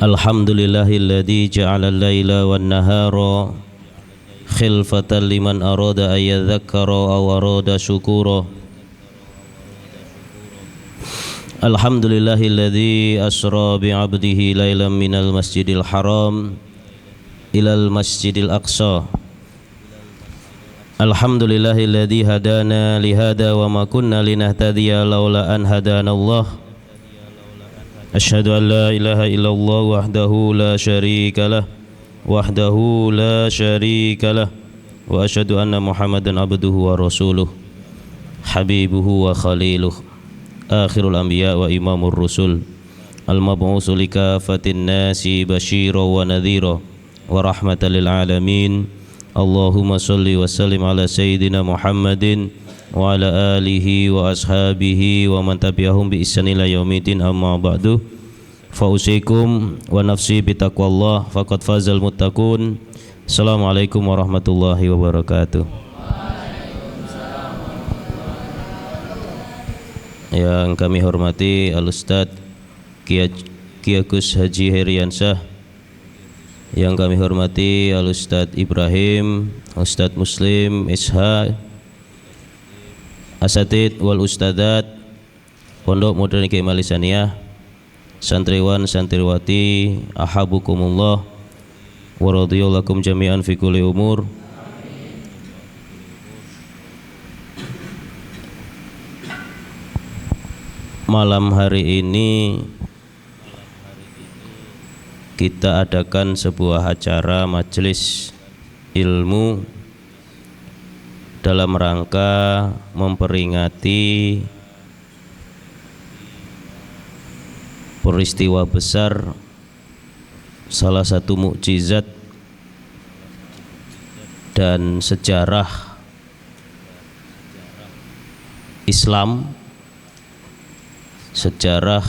Alhamdulillahilladzi ja'ala al-laila wan-nahara khilfatan liman arada ay yadhakkara aw arada syukura. Alhamdulillahilladzi asra bi'abdihi lailan minal masjidil haram ilal masjidil aqsa. Alhamdulillahilladzi hadana lihada wa ma kunna linahtadiya laula an hadanallah. Asyhadu an la ilaha illallah wahdahu la syarikalah wa asyhadu anna Muhammadan abduhu wa rasuluh habibuhu wa khaliluh akhirul anbiya wa imamur rusul al-mab'utsu likafatin nasi basyira wa nadhira wa rahmatan lil alamin. Allahumma shalli wa sallim ala sayyidina Muhammadin wa ala alihi wa ashabihi wa man tabi'ahum bi ihsan ila yaumidin, amma ba'du. Fa usikum wa nafsi bi taqwallah faqad fazal muttaqun. Assalamualaikum warahmatullahi wabarakatuh. Yang kami hormati Al-Ustaz Kiai Gus Haji Heriansyah, yang kami hormati Al-Ustaz Ibrahim, Ustaz Muslim Ishaq, Asatid wal Ustadzat Pondok Modern Kiai Malisaniyah, santriwan santriwati, ahabukumullah wa radhiyallahu lakum jami'an fi kulli umur. Malam hari ini kita adakan sebuah acara majelis ilmu dalam rangka memperingati peristiwa besar, salah satu mukjizat dan sejarah Islam, sejarah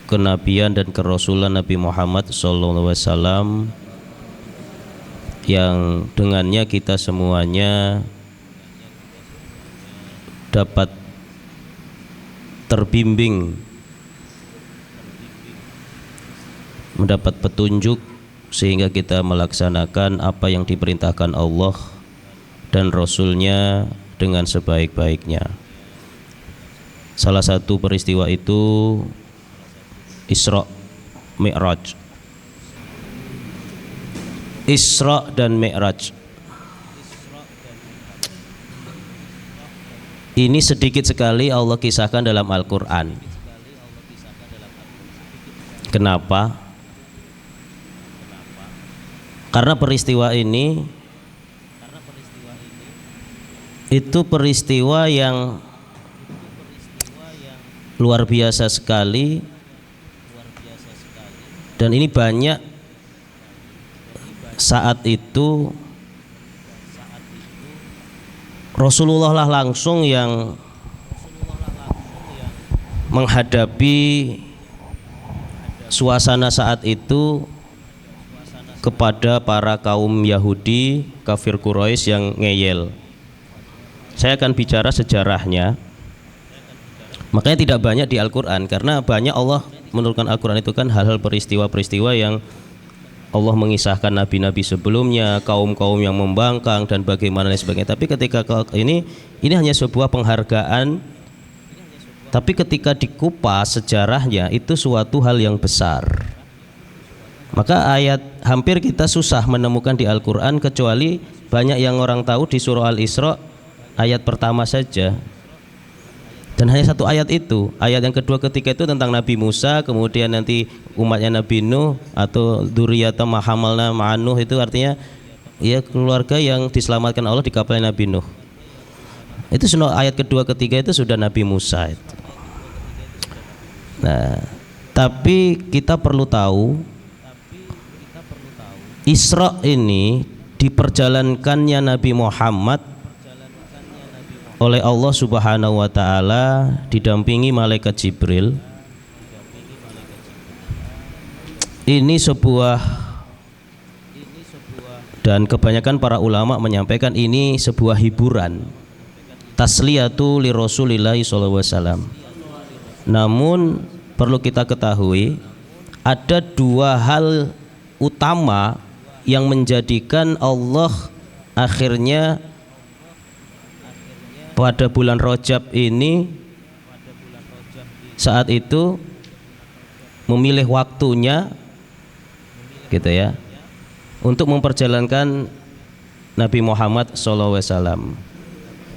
kenabian dan kerasulan Nabi Muhammad SAW, yang dengannya kita semuanya dapat terbimbing, mendapat petunjuk sehingga kita melaksanakan apa yang diperintahkan Allah dan Rasul-Nya dengan sebaik-baiknya. Salah satu peristiwa itu Isra Mi'raj. Isra dan Mi'raj ini sedikit sekali Allah kisahkan dalam Al-Quran. Kenapa? Karena peristiwa ini itu peristiwa yang luar biasa sekali, dan ini banyak saat itu Rasulullah lah langsung yang menghadapi suasana saat itu kepada para kaum Yahudi kafir Quraisy yang ngeyel. Saya akan bicara sejarahnya. Makanya tidak banyak di Al-Quran, karena banyak Allah menurunkan Al-Quran itu kan hal-hal peristiwa-peristiwa yang Allah mengisahkan nabi-nabi sebelumnya, kaum-kaum yang membangkang dan bagaimana dan sebagainya. Tapi ketika ini hanya sebuah penghargaan, tapi ketika dikupas sejarahnya itu suatu hal yang besar. Maka ayat hampir kita susah menemukan di Al-Quran, kecuali banyak yang orang tahu di surah Al-Isra ayat pertama saja. Dan hanya satu ayat itu. Ayat yang kedua ketiga itu tentang Nabi Musa, kemudian nanti umatnya Nabi Nuh atau dzurriyyatan ma hamalna ma'an Nuh, itu artinya ya keluarga yang diselamatkan Allah di kapal Nabi Nuh. Itu ayat kedua ketiga itu sudah Nabi Musa itu. Nah, tapi kita perlu tahu Isra ini diperjalankannya Nabi Muhammad oleh Allah Subhanahu wa taala didampingi malaikat Jibril. Ini sebuah, dan kebanyakan para ulama menyampaikan ini sebuah hiburan, tasliyatu li Rasulillahi sallallahu alaihi wasallam. Namun perlu kita ketahui ada dua hal utama yang menjadikan Allah akhirnya pada bulan Rajab ini saat itu memilih waktunya gitu ya untuk memperjalankan Nabi Muhammad SAW.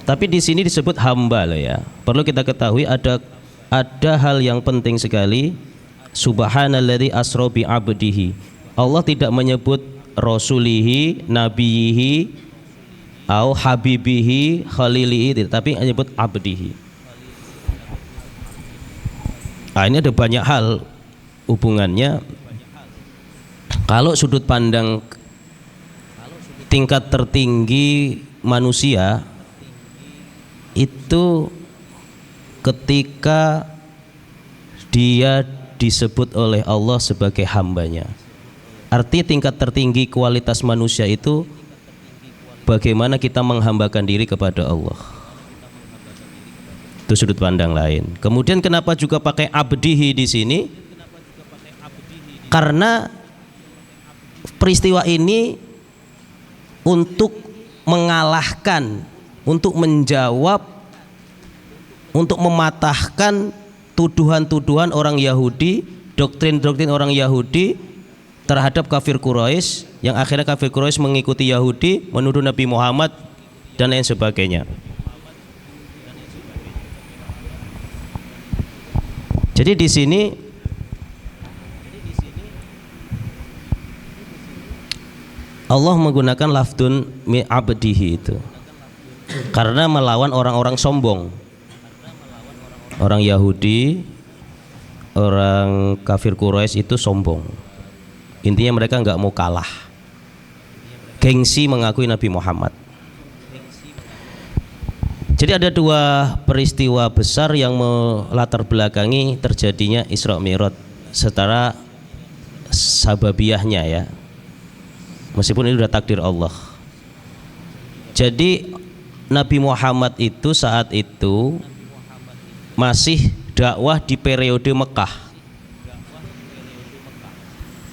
Tapi di sini disebut hamba loh ya. Perlu kita ketahui ada hal yang penting sekali. Subhanalladzi asra bi 'abdihi. Allah tidak menyebut rasulihi, nabiyihi, au habibihi, khalilihi, tapi menyebut abdihi. Nah, ini ada banyak hal hubungannya. Kalau sudut pandang tingkat tertinggi manusia itu ketika dia disebut oleh Allah sebagai hambanya. Arti tingkat tertinggi kualitas manusia itu bagaimana kita menghambakan diri kepada Allah. Itu sudut pandang lain. Kemudian kenapa juga pakai abdihi di sini? Karena peristiwa ini untuk mengalahkan, untuk menjawab, untuk mematahkan tuduhan-tuduhan orang Yahudi, doktrin-doktrin orang Yahudi terhadap kafir Quraisy, yang akhirnya kafir Quraisy mengikuti Yahudi, menuduh Nabi Muhammad dan lain sebagainya. Jadi di sini Allah menggunakan lafdun mi abdihi itu karena melawan orang-orang sombong, orang Yahudi, orang kafir Quraisy itu sombong. Intinya mereka nggak mau kalah, gengsi mengakui Nabi Muhammad. Jadi ada dua peristiwa besar yang melatar belakangi terjadinya Isra Mi'raj secara sababiyahnya ya, meskipun ini sudah takdir Allah. Jadi Nabi Muhammad itu saat itu masih dakwah di periode Mekah.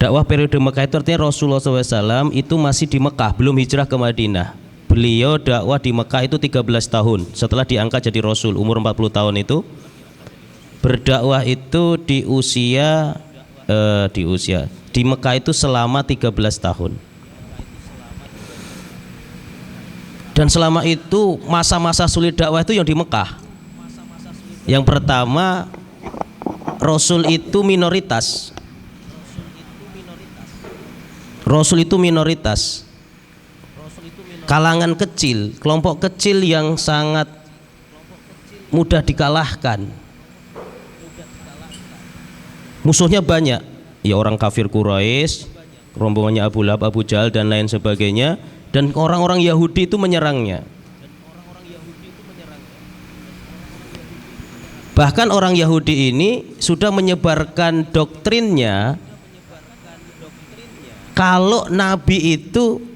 Dakwah periode Mekah itu artinya Rasulullah SAW itu masih di Mekah, belum hijrah ke Madinah. Beliau dakwah di Mekah itu 13 tahun setelah diangkat jadi Rasul, umur 40 tahun itu. Berdakwah itu di Mekah itu selama 13 tahun. Dan selama itu masa-masa sulit dakwah itu yang di Mekah. Yang pertama, Rasul itu minoritas. Rasul itu minoritas. Kalangan kecil, kelompok kecil yang sangat mudah dikalahkan. Musuhnya banyak. Ya orang kafir Quraisy, rombongannya Abu Lahab, Abu Jahal dan lain sebagainya. Dan orang-orang Yahudi itu menyerangnya. Bahkan orang Yahudi ini sudah menyebarkan doktrinnya kalau Nabi itu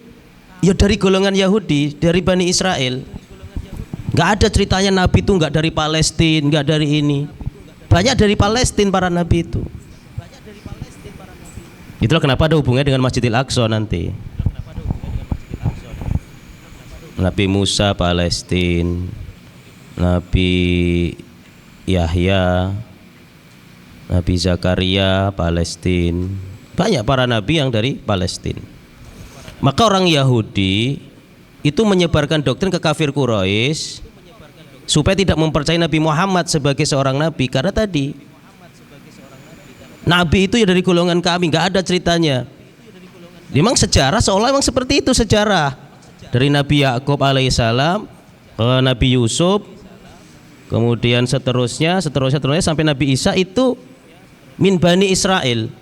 ya dari golongan Yahudi, dari Bani Israel. Gak ada ceritanya Nabi itu gak dari Palestina, gak dari ini. Banyak dari Palestina para Nabi itu. Itulah kenapa ada hubungannya dengan Masjidil Aqsa nanti. Nabi Musa Palestina, Nabi Yahya, Nabi Zakaria Palestina. Banyak para nabi yang dari Palestina. Maka orang Yahudi itu menyebarkan doktrin ke kafir Quraisy supaya tidak mempercayai Nabi Muhammad sebagai seorang nabi, karena tadi nabi itu ya dari golongan kami, nggak ada ceritanya. Memang sejarah seolah memang seperti itu sejarah. Dari Nabi Yakub alaihissalam ke Nabi Yusuf, kemudian seterusnya sampai Nabi Isa itu min Bani Israel.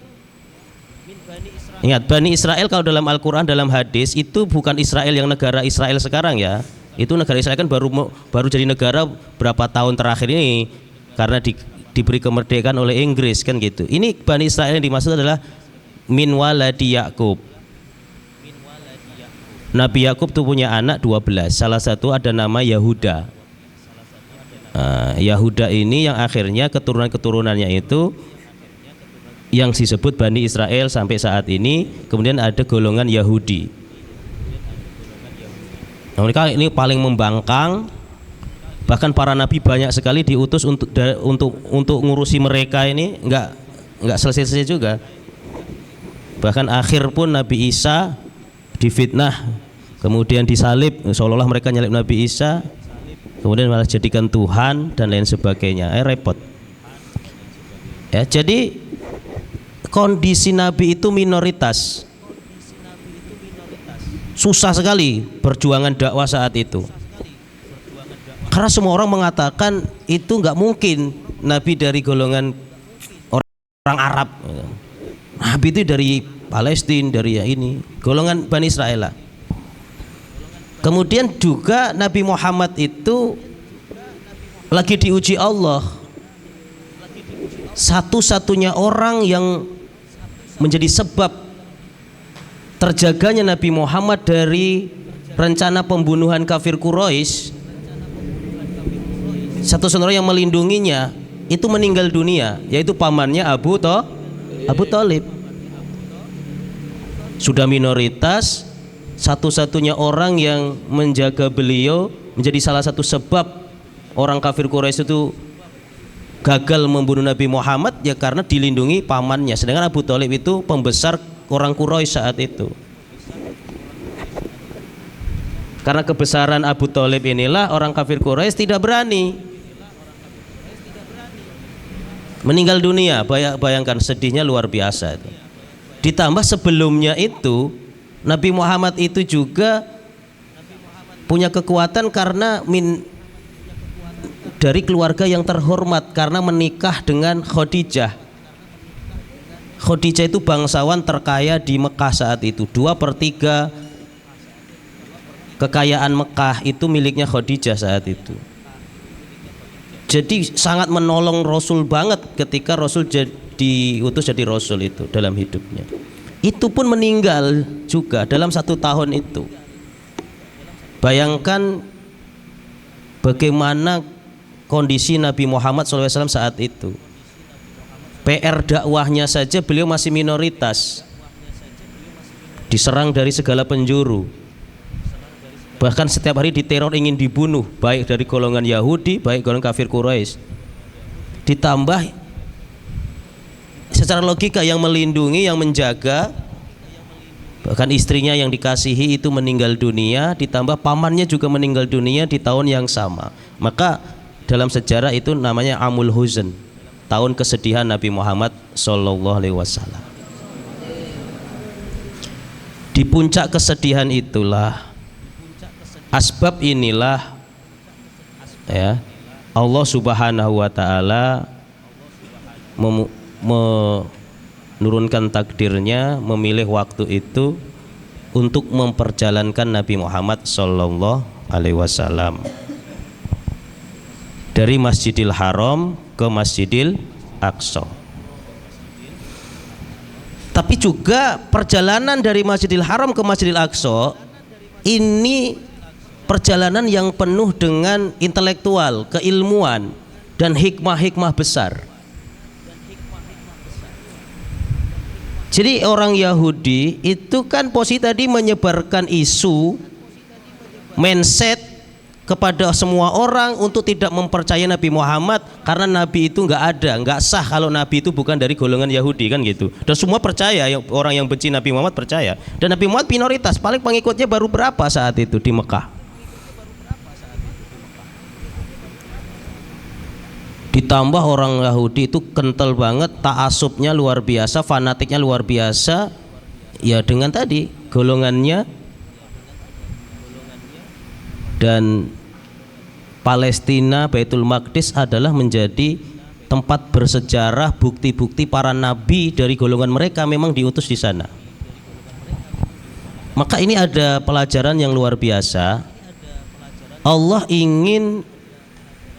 Ingat, Bani Israel kalau dalam Al-Quran, dalam hadis itu bukan Israel yang negara Israel sekarang ya. Itu negara Israel kan baru jadi negara berapa tahun terakhir ini karena diberi kemerdekaan oleh Inggris kan gitu. Ini Bani Israel yang dimaksud adalah min waladi Yakub. Nabi Yakub itu punya anak 12. Salah satu ada nama Yahuda. Yahuda ini yang akhirnya keturunan-keturunannya itu yang disebut Bani Israel sampai saat ini. Kemudian ada golongan Yahudi. Nah, mereka ini paling membangkang. Bahkan para nabi banyak sekali diutus untuk ngurusi mereka ini, nggak selesai-selesai juga. Bahkan akhir pun Nabi Isa difitnah, kemudian disalib, seolah-olah mereka nyalib Nabi Isa, kemudian malah jadikan Tuhan dan lain sebagainya. Repot. Ya, jadi kondisi Nabi itu minoritas. Susah sekali perjuangan dakwah saat itu. Karena semua orang mengatakan itu nggak mungkin Nabi dari golongan orang Arab. Nabi itu dari Palestina, dari ini golongan Bani Israel lah. Kemudian juga Nabi Muhammad itu lagi diuji Allah. Satu-satunya orang yang menjadi sebab terjaganya Nabi Muhammad dari rencana pembunuhan kafir Quraisy, satu-satunya yang melindunginya itu meninggal dunia, yaitu pamannya Abu Thalib. Sudah minoritas, satu-satunya orang yang menjaga beliau menjadi salah satu sebab orang kafir Quraisy itu gagal membunuh Nabi Muhammad, ya karena dilindungi pamannya. Sedangkan Abu Thalib itu pembesar orang Quraisy saat itu. Karena kebesaran Abu Thalib inilah orang kafir Quraisy tidak berani. Meninggal dunia, bayangkan sedihnya luar biasa itu. Ditambah sebelumnya itu Nabi Muhammad itu juga punya kekuatan karena dari keluarga yang terhormat, karena menikah dengan Khadijah. Khadijah itu bangsawan terkaya di Mekah saat itu. 2/3 kekayaan Mekah itu miliknya Khadijah saat itu. Jadi sangat menolong Rasul banget ketika Rasul diutus jadi Rasul itu dalam hidupnya. Itu pun meninggal juga dalam 1 tahun itu. Bayangkan bagaimana kondisi Nabi Muhammad SAW saat itu. PR dakwahnya saja beliau masih minoritas, diserang dari segala penjuru. Bahkan setiap hari diteror, ingin dibunuh, baik dari golongan Yahudi, baik golongan kafir Quraisy. Ditambah secara logika yang melindungi, yang menjaga, bahkan istrinya yang dikasihi itu meninggal dunia, ditambah pamannya juga meninggal dunia di tahun yang sama. Maka dalam sejarah itu namanya Amul Huzn, tahun kesedihan Nabi Muhammad Sallallahu Alaihi Wasallam. Di puncak kesedihan itulah, asbab inilah, ya, Allah Subhanahu Wa Taala menurunkan takdirnya, memilih waktu itu untuk memperjalankan Nabi Muhammad Sallallahu Alaihi Wasallam dari Masjidil Haram ke Masjidil Aqsa. Tapi juga perjalanan dari Masjidil Haram ke Masjidil Aqsa ini perjalanan yang penuh dengan intelektual, keilmuan, dan hikmah-hikmah besar. Jadi orang Yahudi itu kan posisi tadi menyebarkan isu mindset kepada semua orang untuk tidak mempercayai Nabi Muhammad, karena Nabi itu nggak sah kalau Nabi itu bukan dari golongan Yahudi, kan gitu. Dan semua percaya, orang yang benci Nabi Muhammad percaya. Dan Nabi Muhammad minoritas, paling pengikutnya baru berapa saat itu di Mekah. Ditambah orang Yahudi itu kental banget, ta'asubnya luar biasa, fanatiknya luar biasa. Ya dengan tadi golongannya, dan Palestina, Baitul Maqdis adalah menjadi tempat bersejarah, bukti-bukti para nabi dari golongan mereka memang diutus di sana. Maka ini ada pelajaran yang luar biasa. Allah ingin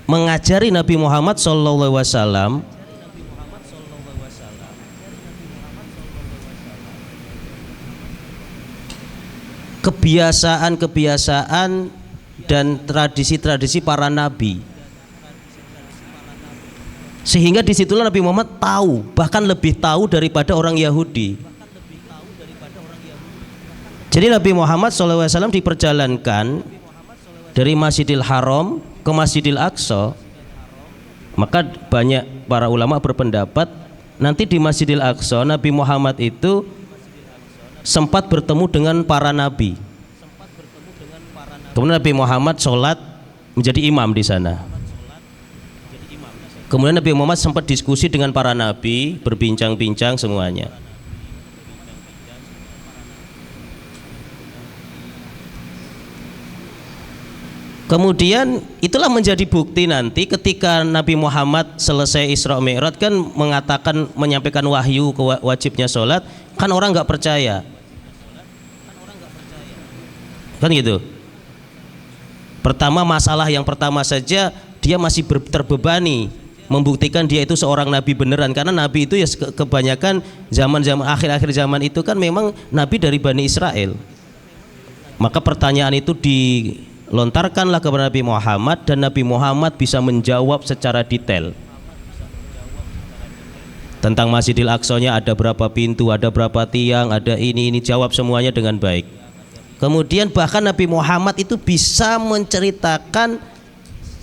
mengajari Nabi Muhammad SAW kebiasaan-kebiasaan dan tradisi-tradisi para nabi. Sehingga disitulah Nabi Muhammad tahu, bahkan lebih tahu daripada orang Yahudi. Jadi Nabi Muhammad SAW diperjalankan dari Masjidil Haram ke Masjidil Aqsa. Maka banyak para ulama berpendapat nanti di Masjidil Aqsa Nabi Muhammad itu sempat bertemu dengan para nabi. Kemudian Nabi Muhammad sholat menjadi imam di sana. Kemudian Nabi Muhammad sempat diskusi dengan para nabi, berbincang-bincang semuanya. Kemudian itulah menjadi bukti nanti ketika Nabi Muhammad selesai Isra Mi'raj kan mengatakan, menyampaikan wahyu wajibnya sholat, kan orang nggak percaya, kan gitu. Pertama, masalah yang pertama saja dia masih terbebani membuktikan dia itu seorang nabi beneran, karena nabi itu ya kebanyakan zaman-zaman akhir-akhir zaman itu kan memang nabi dari Bani Israel. Maka pertanyaan itu dilontarkanlah kepada Nabi Muhammad dan Nabi Muhammad bisa menjawab secara detail tentang Masjidil Aqsa-nya, ada berapa pintu, ada berapa tiang, ada ini jawab semuanya dengan baik. Kemudian bahkan Nabi Muhammad itu bisa menceritakan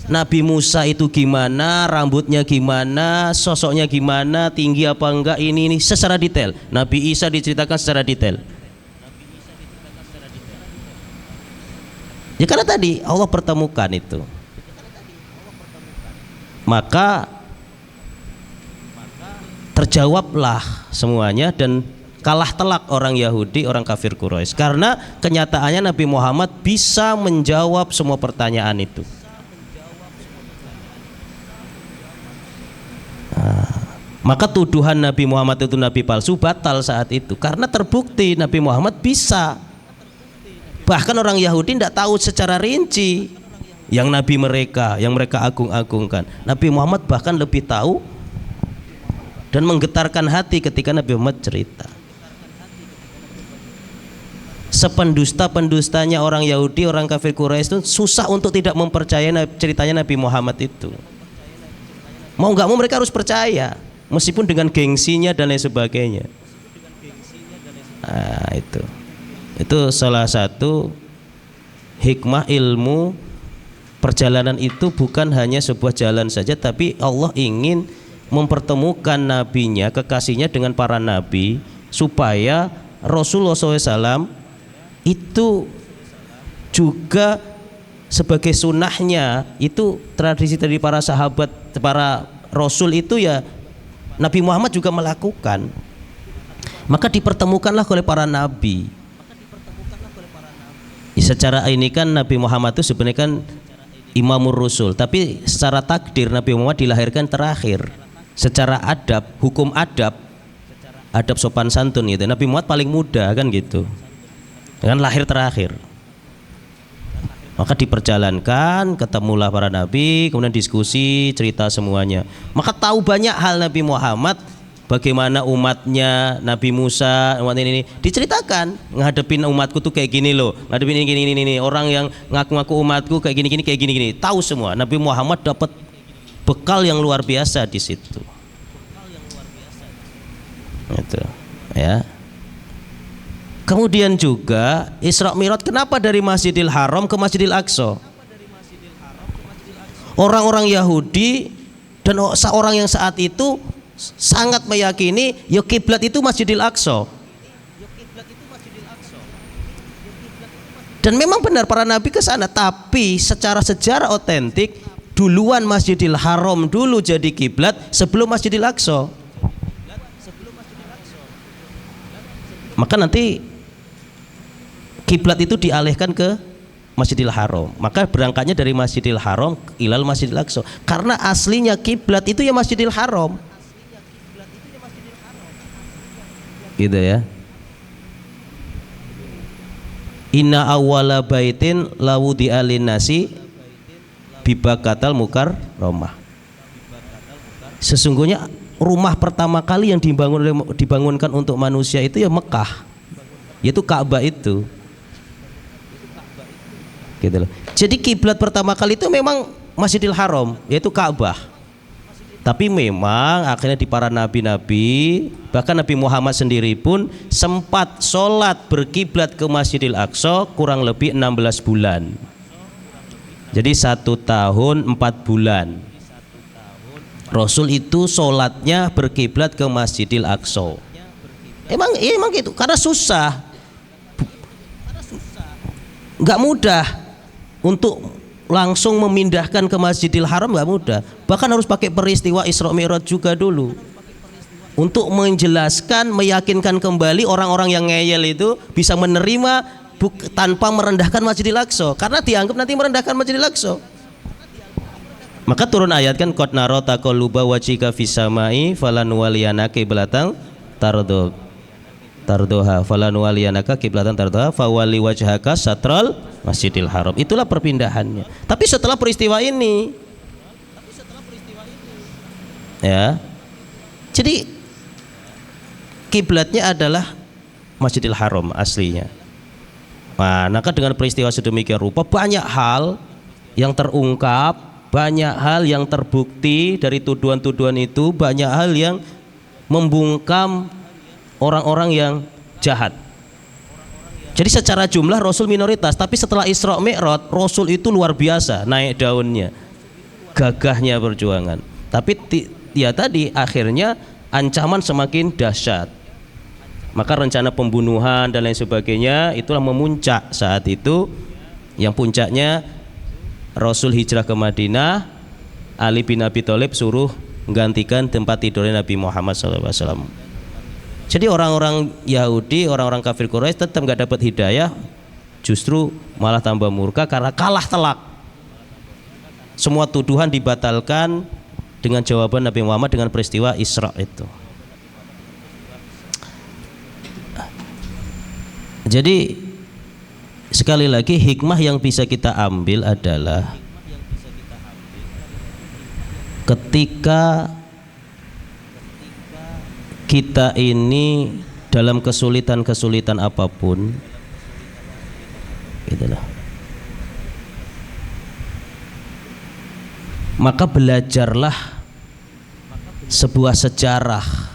Nabi Musa itu gimana, rambutnya gimana, sosoknya gimana, tinggi apa enggak, ini secara detail. Nabi Isa diceritakan secara detail. Ya karena tadi Allah pertemukan itu. Maka terjawablah semuanya dan kalah telak orang Yahudi, orang kafir Quraisy. Karena kenyataannya Nabi Muhammad bisa menjawab semua pertanyaan itu. Maka tuduhan Nabi Muhammad itu nabi palsu batal saat itu, karena terbukti Nabi Muhammad bisa. Bahkan orang Yahudi tidak tahu secara rinci yang nabi mereka, yang mereka agung-agungkan. Nabi Muhammad bahkan lebih tahu dan menggetarkan hati ketika Nabi Muhammad cerita. Sependusta-pendustanya orang Yahudi, orang kafir Quraisy itu susah untuk tidak mempercayai ceritanya Nabi Muhammad itu. Mau nggak mau mereka harus percaya, meskipun dengan gengsinya dan lain sebagainya. Nah, itu salah satu hikmah ilmu perjalanan itu, bukan hanya sebuah jalan saja, tapi Allah ingin mempertemukan nabinya, kekasihnya dengan para nabi, supaya Rasulullah SAW itu juga sebagai sunnahnya, itu tradisi dari para sahabat, para Rasul itu ya Nabi Muhammad juga melakukan. Maka dipertemukanlah oleh para nabi. Secara ini kan Nabi Muhammad itu sebenarnya kan Imamur Rasul, tapi secara takdir Nabi Muhammad dilahirkan terakhir. Secara adab, hukum adab sopan santun gitu, Nabi Muhammad paling muda kan gitu, kan lahir terakhir. Maka diperjalankan, ketemulah para nabi, kemudian diskusi, cerita semuanya. Maka tahu banyak hal Nabi Muhammad, bagaimana umatnya Nabi Musa, umat ini diceritakan, ngadepin umatku tuh kayak gini loh, ngadepin ini, orang yang ngaku-ngaku umatku kayak gini, tahu semua. Nabi Muhammad dapat bekal yang luar biasa di situ. Itu, ya. Kemudian juga Isra Mi'raj, kenapa dari Masjidil Haram ke Masjidil Aqsa? Orang-orang Yahudi dan seorang yang saat itu sangat meyakini ya kiblat itu Masjidil Aqsa. Dan memang benar para nabi ke sana, tapi secara sejarah otentik duluan Masjidil Haram dulu jadi kiblat sebelum Masjidil Aqsa. Maka nanti kiblat itu dialihkan ke Masjidil Haram. Maka berangkatnya dari Masjidil Haram ilal Masjidil Aqsa. Karena aslinya kiblat itu ya Masjidil Haram. Gitu ya. Inna awwala baitin lawudi alinnasi bibakatal mukarramah. Sesungguhnya rumah pertama kali yang dibangunkan untuk manusia itu ya Mekah, yaitu Ka'bah itu. Gitu loh. Jadi kiblat pertama kali itu memang Masjidil Haram, yaitu Ka'bah. Tapi memang akhirnya di para nabi-nabi, bahkan Nabi Muhammad sendiri pun sempat sholat berkiblat ke Masjidil Aqsa kurang lebih 16 bulan. Jadi 1 tahun 4 bulan Rasul itu sholatnya berkiblat ke Masjidil Aqsa. Emang gitu, karena susah, nggak mudah untuk langsung memindahkan ke Masjidil Haram, nggak mudah. Bahkan harus pakai peristiwa Isra Mi'raj juga dulu untuk menjelaskan, meyakinkan kembali orang-orang yang ngeyel itu bisa menerima tanpa merendahkan Masjidil Aqsa, karena dianggap nanti merendahkan Masjidil Aqsa. Maka turun ayat kan, qad nara taqalluba wajhika fis samai falanuwaliyanaka qiblatan tardoha falanuwaliyanaka qiblatan tardoha fawali wajhaka satral Masjidil Haram. Itulah perpindahannya. Tapi setelah peristiwa ini, ya, jadi kiblatnya adalah Masjidil Haram aslinya. Nah, maka dengan peristiwa sedemikian rupa banyak hal yang terungkap, banyak hal yang terbukti dari tuduhan-tuduhan itu, banyak hal yang membungkam orang-orang yang jahat. Jadi secara jumlah Rasul minoritas, tapi setelah Isra Mi'raj Rasul itu luar biasa naik daunnya, gagahnya perjuangan. Tapi ya tadi akhirnya ancaman semakin dahsyat. Maka rencana pembunuhan dan lain sebagainya itulah memuncak saat itu, yang puncaknya Rasul hijrah ke Madinah, Ali bin Abi Thalib suruh menggantikan tempat tidurnya Nabi Muhammad SAW. Jadi orang-orang Yahudi, orang-orang kafir Quraisy tetap nggak dapat hidayah, justru malah tambah murka karena kalah telak. Semua tuduhan dibatalkan dengan jawaban Nabi Muhammad dengan peristiwa Isra itu. Jadi sekali lagi hikmah yang bisa kita ambil adalah ketika kita ini dalam kesulitan-kesulitan apapun, itulah, maka belajarlah sebuah sejarah.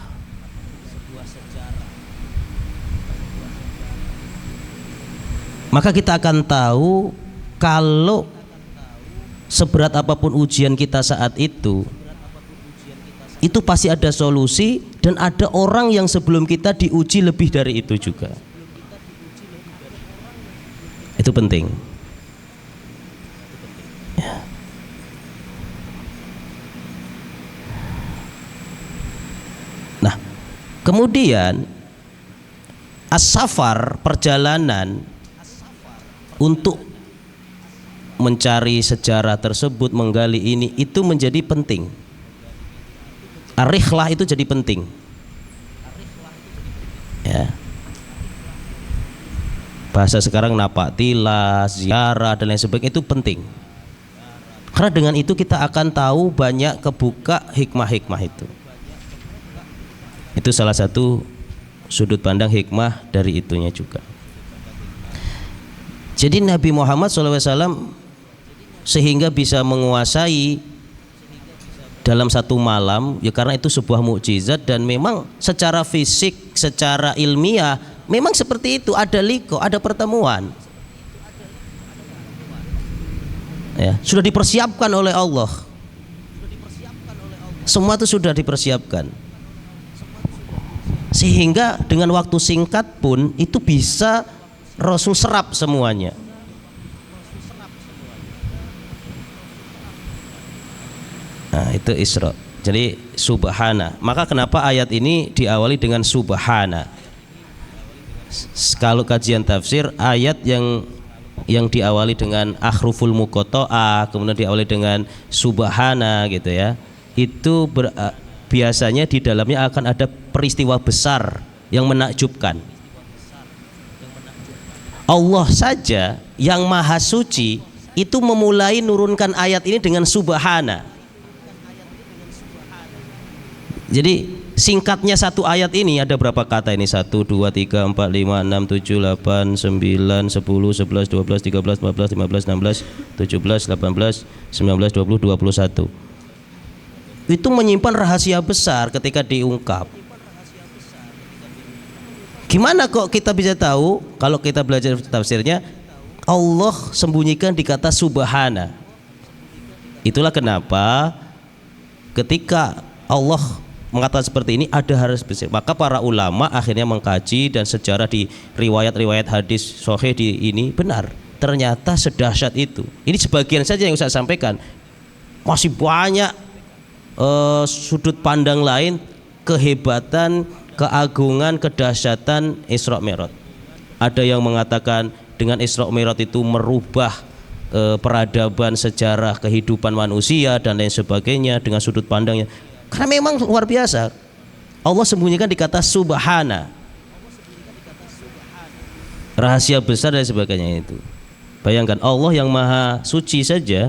Maka kita akan tahu kalau seberat apapun ujian kita saat itu pasti ada solusi, dan ada orang yang sebelum kita diuji lebih dari itu juga. Itu penting. Ya. Nah, kemudian as-safar, perjalanan untuk mencari sejarah tersebut, menggali ini, itu menjadi penting. Ar-rihlah itu jadi penting, ya. Bahasa sekarang napak tilas, ziarah dan lain sebagainya itu penting, karena dengan itu kita akan tahu banyak kebuka hikmah-hikmah itu. Itu salah satu sudut pandang hikmah dari itunya juga. Jadi Nabi Muhammad SAW sehingga bisa menguasai dalam satu malam, ya karena itu sebuah mukjizat, dan memang secara fisik, secara ilmiah memang seperti itu, ada liqa, ada pertemuan. Ya, sudah dipersiapkan oleh Allah. Semua itu sudah dipersiapkan. Sehingga dengan waktu singkat pun itu bisa Rasul serap semuanya. Nah, itu Isra. Jadi subhana. Maka kenapa ayat ini diawali dengan subhana? Kalau kajian tafsir, ayat yang diawali dengan akhruful muqatta'ah, kemudian diawali dengan subhana gitu ya. Itu biasanya di dalamnya akan ada peristiwa besar yang menakjubkan. Allah saja yang maha suci itu memulai nurunkan ayat ini dengan subhana. Jadi singkatnya satu ayat ini ada berapa kata ini? 1, 2, 3, 4, 5, 6, 7, 8, 9, 10, 11, 12, 13, 14, 15, 16, 17, 18, 19, 20, 21. itu menyimpan rahasia besar ketika diungkap. Gimana kok kita bisa tahu? Kalau kita belajar tafsirnya, Allah sembunyikan di kata subhana. Itulah kenapa ketika Allah mengatakan seperti ini ada harus besar. Maka para ulama akhirnya mengkaji dan sejarah di riwayat-riwayat hadis sahih di ini benar. Ternyata sedahsyat itu. Ini sebagian saja yang saya sampaikan. Masih banyak sudut pandang lain, kehebatan, keagungan, kedahsyatan Isra Mi'raj. Ada yang mengatakan dengan Isra Mi'raj itu merubah peradaban, sejarah kehidupan manusia dan lain sebagainya dengan sudut pandangnya. Karena memang luar biasa. Allah sembunyikan di kata subhana. Rahasia besar dan sebagainya itu. Bayangkan Allah yang maha suci saja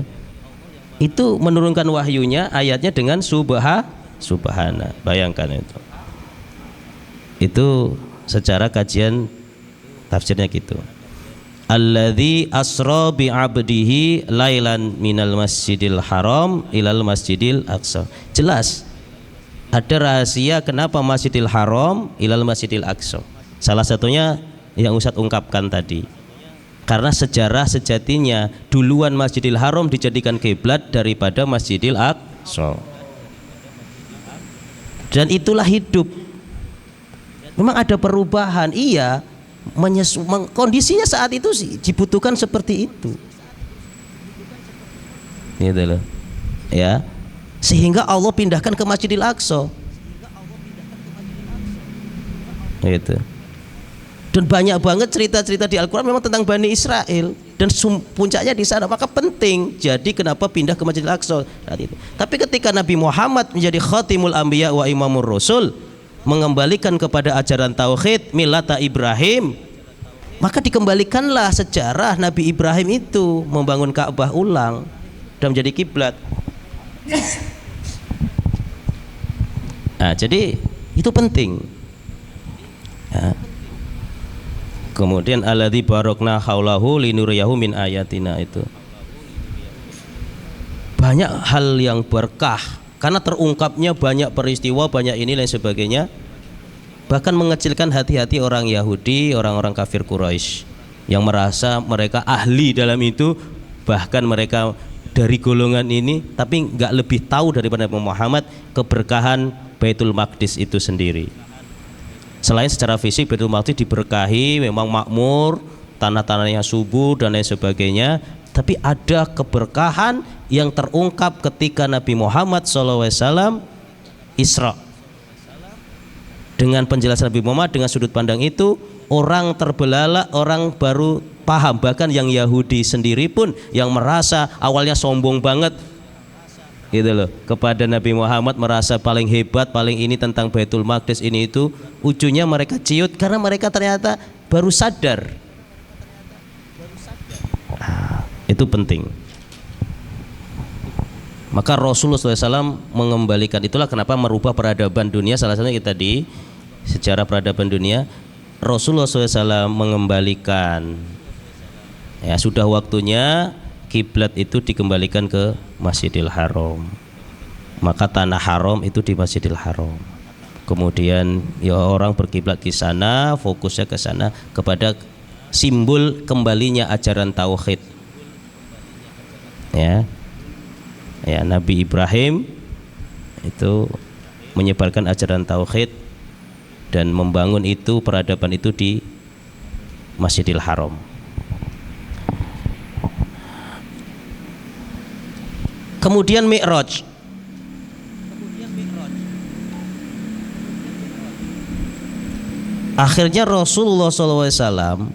itu menurunkan wahyunya ayatnya dengan subhana. Bayangkan itu. Itu secara kajian tafsirnya gitu. Alladzi asra bi 'abdihi lailan minal masjidil haram ilal masjidil aqsa. Jelas ada rahasia kenapa Masjidil Haram ilal Masjidil Aqsa. Salah satunya yang Ustadz ungkapkan tadi. Karena sejarah sejatinya duluan Masjidil Haram dijadikan kiblat daripada Masjidil Aqsa. Dan itulah hidup. Memang ada perubahan, iya. Kondisinya saat itu sih dibutuhkan seperti itu. Gitu loh. Ya. Sehingga Allah pindahkan ke Masjidil Aqsa. Gitu. Dan banyak banget cerita-cerita di Al-Quran memang tentang Bani Israel dan puncaknya di sana. Maka penting. Jadi kenapa pindah ke Masjidil Aqsa saat itu. Tapi ketika Nabi Muhammad menjadi khatimul anbiya wa imamur rasul, mengembalikan kepada ajaran tauhid millata Ibrahim, maka dikembalikanlah sejarah Nabi Ibrahim itu membangun Ka'bah ulang dan menjadi kiblat. Nah, jadi itu penting. Ya. Kemudian alladzi barokna haulahu linuriyahu min ayatina itu. Banyak hal yang berkah karena terungkapnya banyak peristiwa, banyak ini dan sebagainya. Bahkan mengecilkan hati-hati orang Yahudi, orang-orang kafir Quraisy yang merasa mereka ahli dalam itu, bahkan mereka dari golongan ini tapi nggak lebih tahu daripada Nabi Muhammad keberkahan Baitul Maqdis itu sendiri. Selain secara fisik Baitul Maqdis diberkahi, memang makmur, tanah-tanahnya subur dan lain sebagainya, tapi ada keberkahan yang terungkap ketika Nabi Muhammad SAW Isra. Dengan penjelasan Nabi Muhammad, dengan sudut pandang itu, orang terbelalak, orang baru paham. Bahkan yang Yahudi sendiri pun yang merasa awalnya sombong banget gitu loh kepada Nabi Muhammad, merasa paling hebat, paling ini tentang Baitul Maqdis ini itu, ujungnya mereka ciut karena mereka ternyata baru sadar. Itu penting. Maka Rasulullah SAW mengembalikan, itulah kenapa merubah peradaban dunia. Salah satunya kita di sejarah peradaban dunia, Rasulullah SAW mengembalikan, ya sudah waktunya kiblat itu dikembalikan ke Masjidil Haram. Maka tanah haram itu di Masjidil Haram. Kemudian ya orang berkiblat di sana, fokusnya ke sana kepada simbol kembalinya ajaran tauhid. Ya. Ya, Nabi Ibrahim itu menyebarkan ajaran tauhid dan membangun itu peradaban itu di Masjidil Haram. Kemudian Mi'raj. Akhirnya Rasulullah SAW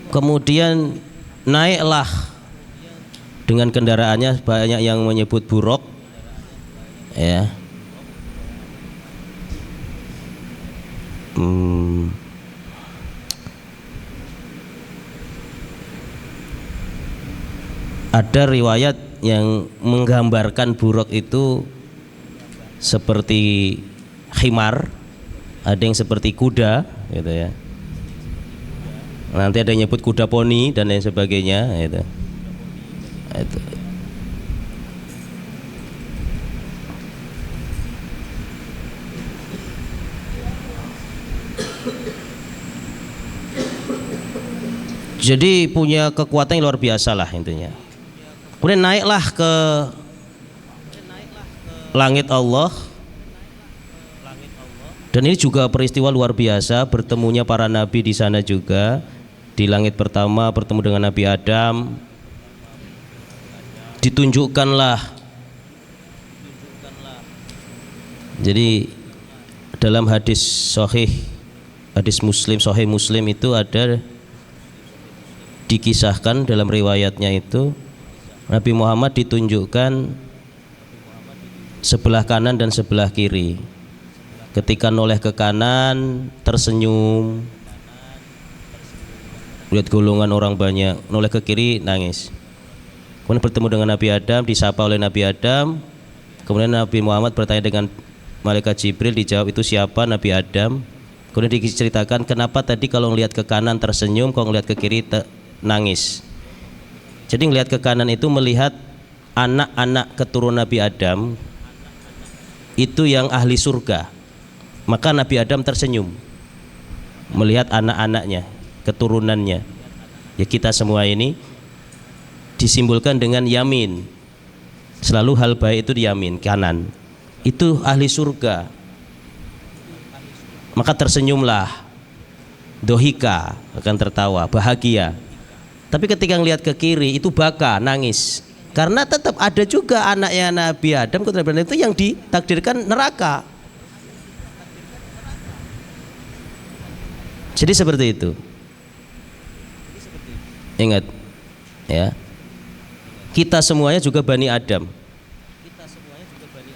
kemudian naiklah dengan kendaraannya, banyak yang menyebut buruk, ya. Ada riwayat yang menggambarkan buruk itu seperti khimar, ada yang seperti kuda, gitu ya. Nanti ada yang nyebut kuda poni dan lain sebagainya, gitu. Itu. Jadi punya kekuatan yang luar biasa lah intinya. Kemudian naiklah ke langit Allah. Dan ini juga peristiwa luar biasa, bertemunya para nabi di sana juga. Di langit pertama bertemu dengan Nabi Adam. Ditunjukkanlah. Jadi dalam hadis sahih, hadis Muslim, sahih Muslim itu ada dikisahkan dalam riwayatnya itu Nabi Muhammad ditunjukkan sebelah kanan dan sebelah kiri. Ketika noleh ke kanan tersenyum, lihat golongan orang banyak. Noleh ke kiri nangis. Kemudian bertemu dengan Nabi Adam, disapa oleh Nabi Adam. Kemudian Nabi Muhammad bertanya dengan malaikat Jibril, dijawab itu siapa? Nabi Adam. Kemudian diceritakan kenapa tadi kalau ngelihat ke kanan tersenyum, kalau ngelihat ke kiri nangis. Jadi ngelihat ke kanan itu melihat anak-anak keturunan Nabi Adam itu yang ahli surga. Maka Nabi Adam tersenyum melihat anak-anaknya, keturunannya. Ya kita semua ini disimbolkan dengan yamin. Selalu hal baik itu di yamin, kanan. Itu ahli surga. Maka tersenyumlah. Dohika, akan tertawa, bahagia. Tapi ketika ngelihat ke kiri itu baka, nangis. Karena tetap ada juga anaknya Nabi Adam itu yang ditakdirkan neraka. Jadi seperti itu. Ingat ya. Kita semuanya juga Bani Adam.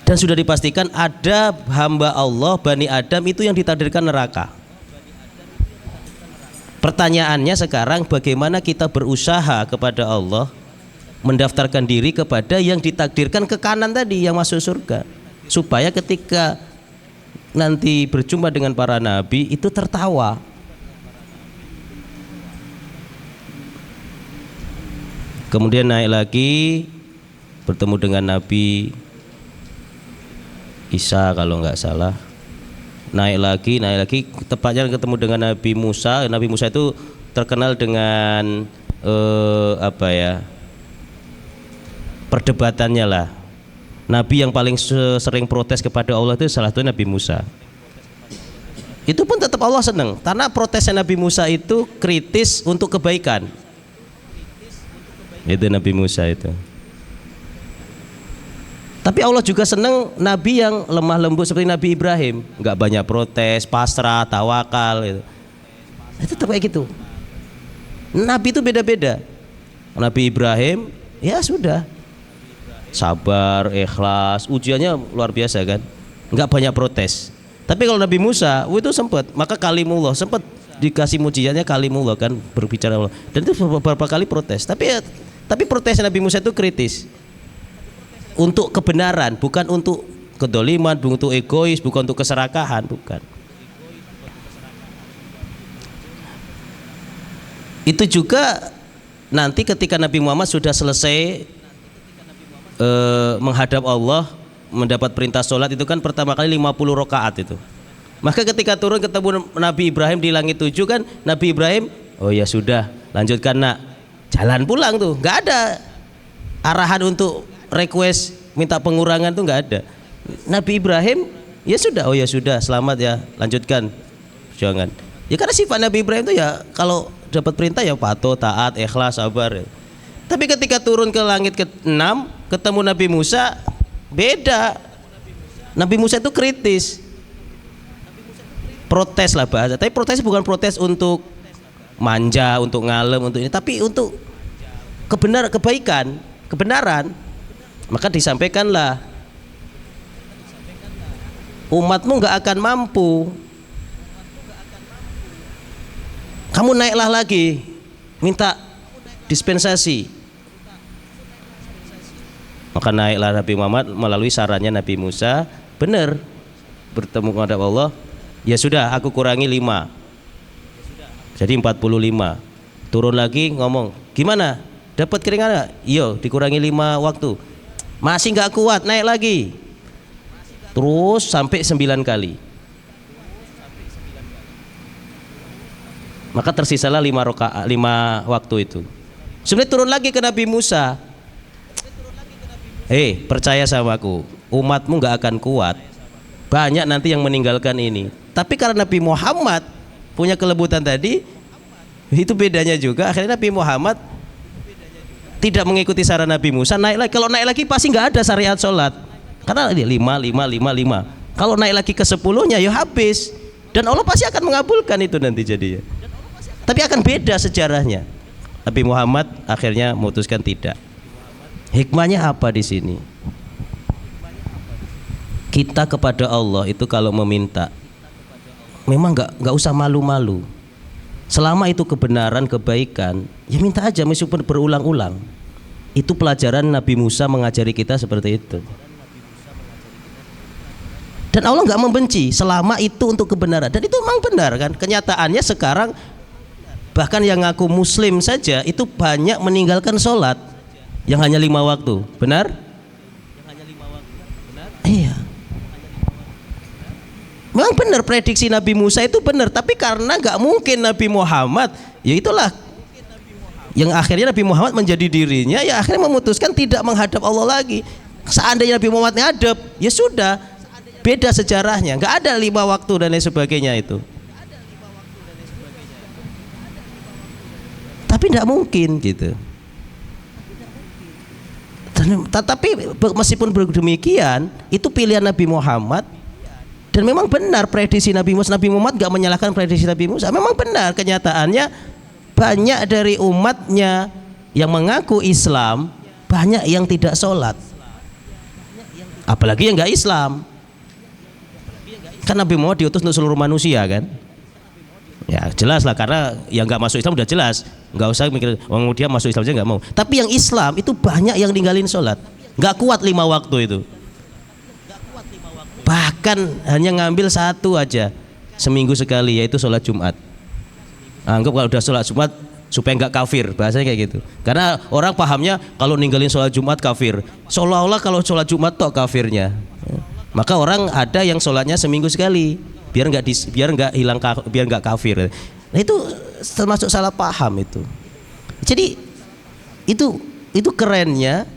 Dan sudah dipastikan ada hamba Allah Bani Adam itu yang ditakdirkan neraka. Pertanyaannya sekarang bagaimana kita berusaha kepada Allah mendaftarkan diri kepada yang ditakdirkan ke kanan tadi yang masuk surga, supaya ketika nanti berjumpa dengan para nabi itu tertawa. Kemudian naik lagi bertemu dengan Nabi Isa kalau nggak salah. Naik lagi, tepatnya ketemu dengan Nabi Musa. Nabi Musa itu terkenal dengan perdebatannya lah. Nabi yang paling sering protes kepada Allah itu salah satu Nabi Musa. Itu pun tetap Allah senang karena protesnya Nabi Musa itu kritis untuk kebaikan. Itu Nabi Musa itu. Tapi Allah juga senang Nabi yang lemah lembut seperti Nabi Ibrahim, nggak banyak protes, pasrah, tawakal gitu. Itu tetap kayak gitu. Nabi itu beda-beda. Nabi Ibrahim ya sudah sabar, ikhlas, ujiannya luar biasa kan, nggak banyak protes. Tapi kalau Nabi Musa itu sempat, maka kalimullah sempat dikasih mujiannya kalimullah kan, berbicara Allah. Dan itu beberapa kali protes. Tapi protes Nabi Musa itu kritis. Untuk kebenaran, bukan untuk kedoliman, bukan untuk egois, bukan untuk keserakahan, bukan. Itu juga nanti ketika Nabi Muhammad sudah selesai menghadap Allah, mendapat perintah sholat itu kan pertama kali 50 rakaat itu. Maka ketika turun ketemu Nabi Ibrahim di langit 7 kan, Nabi Ibrahim, oh ya sudah, lanjutkan nak, jalan pulang tuh, nggak ada arahan untuk request minta pengurangan tuh nggak ada. Nabi Ibrahim ya sudah, oh ya sudah, selamat ya, lanjutkan, jangan. Ya karena sifat Nabi Ibrahim itu ya kalau dapat perintah ya patuh, taat, ikhlas, sabar. Tapi ketika turun ke langit ke-6 ketemu Nabi Musa beda. Nabi Musa itu kritis, protes lah bahasa. Tapi protes bukan protes untuk manja, untuk ngalem, untuk ini, tapi untuk kebaikan, kebenaran. Maka disampaikanlah, umatmu nggak akan mampu, kamu naiklah lagi minta dispensasi. Maka naiklah Nabi Muhammad melalui sarannya Nabi Musa, benar bertemu kepada Allah. Ya sudah, aku kurangi 5, jadi 45. Turun lagi ngomong, gimana? Dapat keringan nggak? Iya, dikurangi 5 waktu. Masih nggak kuat, naik lagi. Terus sampai 9 kali. Maka tersisalah 5 waktu itu. Sebenarnya turun lagi ke Nabi Musa. Percaya sama aku, umatmu nggak akan kuat. Banyak nanti yang meninggalkan ini. Tapi karena Nabi Muhammad punya kelebutan tadi, itu bedanya juga. Akhirnya Nabi Muhammad tidak mengikuti saran Nabi Musa, naik lagi. Kalau naik lagi pasti nggak ada syariat sholat. Karena 5. Kalau naik lagi ke 10-nya ya habis. Dan Allah pasti akan mengabulkan itu nanti jadinya. Tapi akan beda sejarahnya. Nabi Muhammad akhirnya memutuskan tidak. Hikmahnya apa di sini? Kita kepada Allah itu kalau meminta, memang nggak usah malu-malu. Selama itu kebenaran, kebaikan, ya minta aja meskipun berulang-ulang. Itu pelajaran Nabi Musa mengajari kita seperti itu. Dan Allah nggak membenci selama itu untuk kebenaran. Dan itu memang benar kan. Kenyataannya sekarang bahkan yang ngaku Muslim saja itu banyak meninggalkan sholat yang hanya 5 waktu. Benar? Iya. Memang benar prediksi Nabi Musa itu benar. Tapi karena nggak mungkin Nabi Muhammad, ya itulah yang akhirnya Nabi Muhammad menjadi dirinya. Ya akhirnya memutuskan tidak menghadap Allah lagi. Seandainya Nabi Muhammad ngadep, ya sudah. Beda sejarahnya, nggak ada 5 waktu dan lain sebagainya itu. Tapi tidak mungkin gitu. Tapi meskipun demikian, itu pilihan Nabi Muhammad. Dan memang benar prediksi Nabi Musa. Nabi Muhammad nggak menyalahkan prediksi Nabi Musa. Memang benar kenyataannya banyak dari umatnya yang mengaku Islam, banyak yang tidak sholat. Apalagi yang nggak Islam. Kan Nabi Muhammad diutus untuk seluruh manusia kan. Ya jelas lah, karena yang nggak masuk Islam udah jelas, nggak usah mikir orang dia masuk Islam aja nggak mau. Tapi yang Islam itu banyak yang ninggalin sholat, nggak kuat 5 waktu itu. Bahkan hanya ngambil 1 aja seminggu sekali, yaitu sholat Jumat. Anggap kalau udah sholat Jumat supaya nggak kafir, bahasanya kayak gitu. Karena orang pahamnya kalau ninggalin sholat Jumat kafir, seolah-olah kalau sholat Jumat tok kafirnya. Maka orang ada yang sholatnya seminggu sekali biar nggak kafir. Nah itu termasuk salah paham itu. Jadi itu kerennya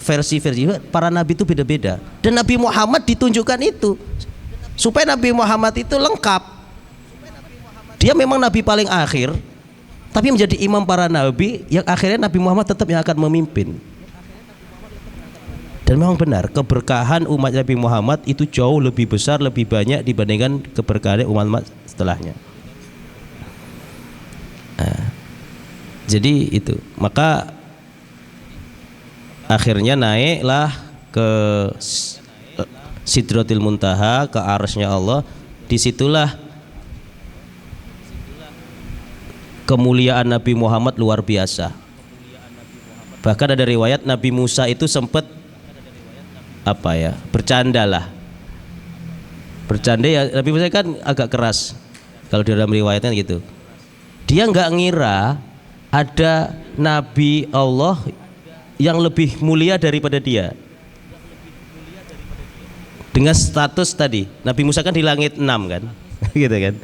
versi-versi para nabi itu beda-beda. Dan Nabi Muhammad ditunjukkan itu supaya Nabi Muhammad itu lengkap. Dia memang nabi paling akhir, tapi menjadi imam para nabi yang akhirnya Nabi Muhammad tetap yang akan memimpin. Dan memang benar keberkahan umat Nabi Muhammad itu jauh lebih besar, lebih banyak dibandingkan keberkahan umat setelahnya. Jadi itu, maka akhirnya naiklah ke Sidratil Muntaha, ke arsy-Nya Allah. Disitulah kemuliaan Nabi Muhammad luar biasa. Bahkan ada riwayat Nabi Musa itu sempat bercanda ya. Nabi Musa kan agak keras kalau di dalam riwayatnya gitu. Dia nggak ngira ada Nabi Allah yang lebih mulia daripada dia. Dengan status tadi, Nabi Musa kan di langit 6 kan, gitu kan.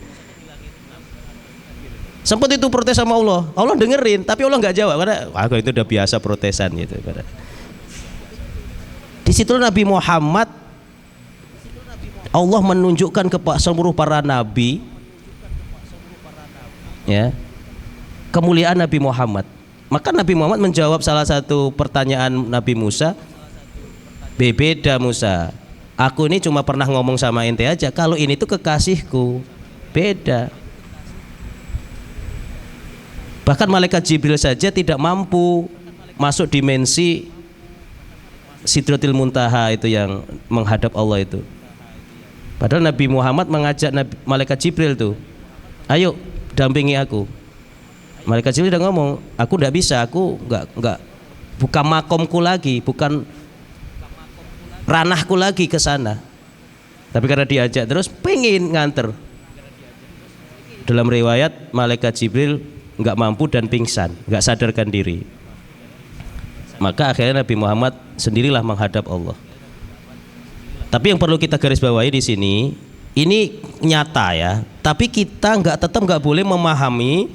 Sempat itu protes sama Allah. Allah dengerin, tapi Allah nggak jawab karena itu udah biasa protesan gitu. Di situ Nabi Muhammad, Allah menunjukkan ke seluruh para nabi, ya, kemuliaan Nabi Muhammad. Maka Nabi Muhammad menjawab salah satu pertanyaan Nabi Musa. Beda Musa, aku ini cuma pernah ngomong sama ente aja. Kalau ini tuh kekasihku, beda. Bahkan malaikat Jibril saja tidak mampu masuk dimensi Sidratil Muntaha itu yang menghadap Allah itu. Padahal Nabi Muhammad mengajak malaikat Jibril tuh, ayo dampingi aku. Malaikat Jibril udah ngomong, aku tidak bisa, aku nggak bukan makomku lagi, bukan ranahku lagi ke sana. Tapi karena diajak terus, pengen nganter. Dalam riwayat malaikat Jibril nggak mampu dan pingsan, nggak sadarkan diri. Maka akhirnya Nabi Muhammad sendirilah menghadap Allah. Tapi yang perlu kita garis bawahi di sini, ini nyata ya. Tapi kita tetap nggak boleh memahami,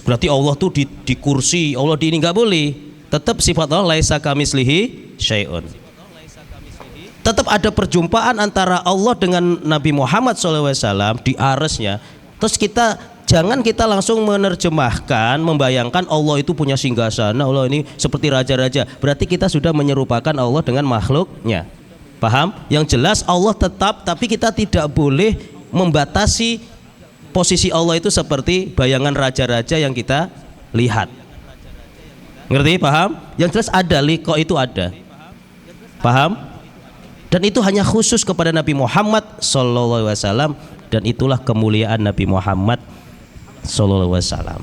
berarti Allah tuh di kursi, Allah di ini, nggak boleh. Tetap sifat Allah laisa kamitslihi syai'un. Tetap ada perjumpaan antara Allah dengan Nabi Muhammad SAW di arsy-Nya. Terus jangan kita langsung menerjemahkan, membayangkan Allah itu punya singgasana, Allah ini seperti raja-raja. Berarti kita sudah menyerupakan Allah dengan makhluknya. Paham? Yang jelas Allah tetap, tapi kita tidak boleh membatasi posisi Allah itu seperti bayangan raja-raja yang kita lihat. Ngerti? Paham? Yang jelas ada, liqa itu ada. Paham? Dan itu hanya khusus kepada Nabi Muhammad SAW, dan itulah kemuliaan Nabi Muhammad SAW.